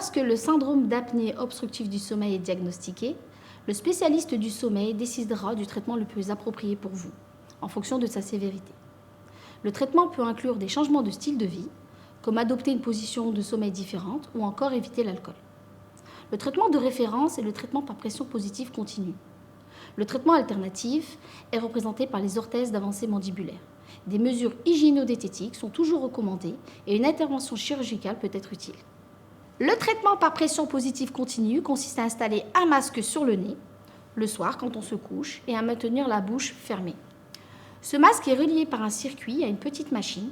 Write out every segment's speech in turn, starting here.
Lorsque le syndrome d'apnée obstructive du sommeil est diagnostiqué, le spécialiste du sommeil décidera du traitement le plus approprié pour vous, en fonction de sa sévérité. Le traitement peut inclure des changements de style de vie, comme adopter une position de sommeil différente ou encore éviter l'alcool. Le traitement de référence est le traitement par pression positive continue. Le traitement alternatif est représenté par les orthèses d'avancée mandibulaire. Des mesures hygiéno-diététiques sont toujours recommandées et une intervention chirurgicale peut être utile. Le traitement par pression positive continue consiste à installer un masque sur le nez, le soir quand on se couche, et à maintenir la bouche fermée. Ce masque est relié par un circuit à une petite machine.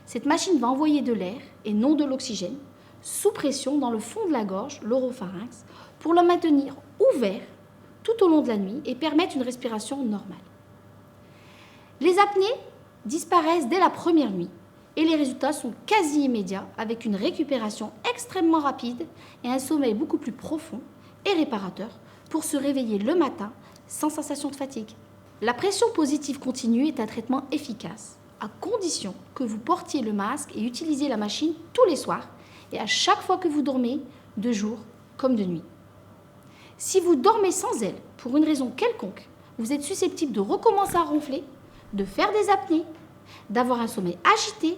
Cette machine va envoyer de l'air, et non de l'oxygène, sous pression dans le fond de la gorge, l'oropharynx, pour le maintenir ouvert tout au long de la nuit et permettre une respiration normale. Les apnées disparaissent dès la première nuit et les résultats sont quasi immédiats avec une récupération extrêmement rapide et un sommeil beaucoup plus profond et réparateur pour se réveiller le matin sans sensation de fatigue. La pression positive continue est un traitement efficace à condition que vous portiez le masque et utilisiez la machine tous les soirs et à chaque fois que vous dormez, de jour comme de nuit. Si vous dormez sans elle, pour une raison quelconque, vous êtes susceptible de recommencer à ronfler, de faire des apnées, d'avoir un sommeil agité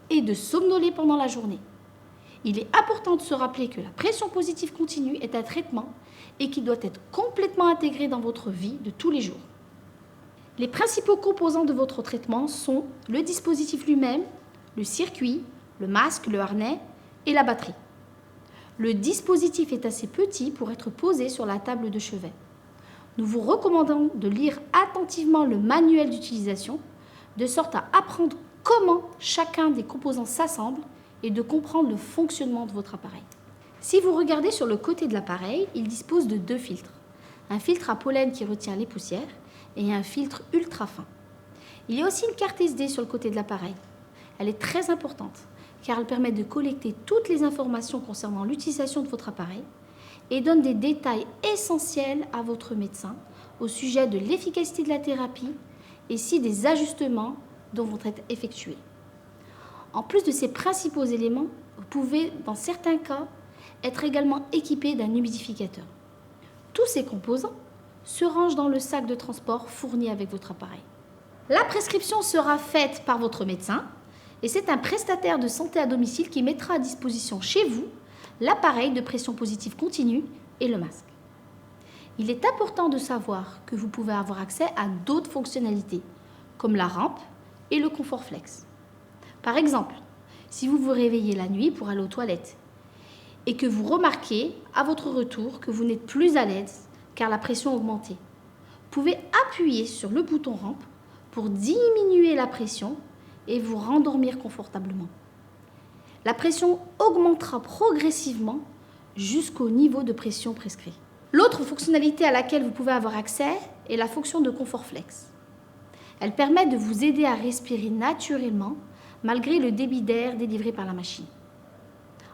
et de somnoler pendant la journée. Il est important de se rappeler que la pression positive continue est un traitement et qu'il doit être complètement intégré dans votre vie de tous les jours. Les principaux composants de votre traitement sont le dispositif lui-même, le circuit, le masque, le harnais et la batterie. Le dispositif est assez petit pour être posé sur la table de chevet. Nous vous recommandons de lire attentivement le manuel d'utilisation, de sorte à apprendre comment chacun des composants s'assemble et de comprendre le fonctionnement de votre appareil. Si vous regardez sur le côté de l'appareil, il dispose de 2 filtres. Un filtre à pollen qui retient les poussières et un filtre ultra fin. Il y a aussi une carte SD sur le côté de l'appareil. Elle est très importante car elle permet de collecter toutes les informations concernant l'utilisation de votre appareil et donne des détails essentiels à votre médecin au sujet de l'efficacité de la thérapie et si des ajustements vont être effectués. En plus de ces principaux éléments, vous pouvez, dans certains cas, être également équipé d'un humidificateur. Tous ces composants se rangent dans le sac de transport fourni avec votre appareil. La prescription sera faite par votre médecin et c'est un prestataire de santé à domicile qui mettra à disposition chez vous l'appareil de pression positive continue et le masque. Il est important de savoir que vous pouvez avoir accès à d'autres fonctionnalités, comme la rampe et le confort flex. Par exemple, si vous vous réveillez la nuit pour aller aux toilettes et que vous remarquez à votre retour que vous n'êtes plus à l'aise car la pression a augmenté, vous pouvez appuyer sur le bouton rampe pour diminuer la pression et vous rendormir confortablement. La pression augmentera progressivement jusqu'au niveau de pression prescrit. L'autre fonctionnalité à laquelle vous pouvez avoir accès est la fonction de confort flex. Elle permet de vous aider à respirer naturellement malgré le débit d'air délivré par la machine.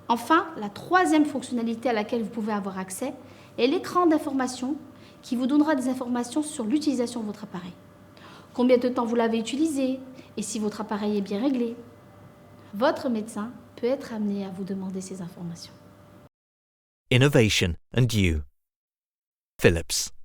Enfin, la troisième fonctionnalité à laquelle vous pouvez avoir accès est l'écran d'information qui vous donnera des informations sur l'utilisation de votre appareil. Combien de temps vous l'avez utilisé et si votre appareil est bien réglé. Votre médecin peut être amené à vous demander ces informations. Innovation and you. Philips.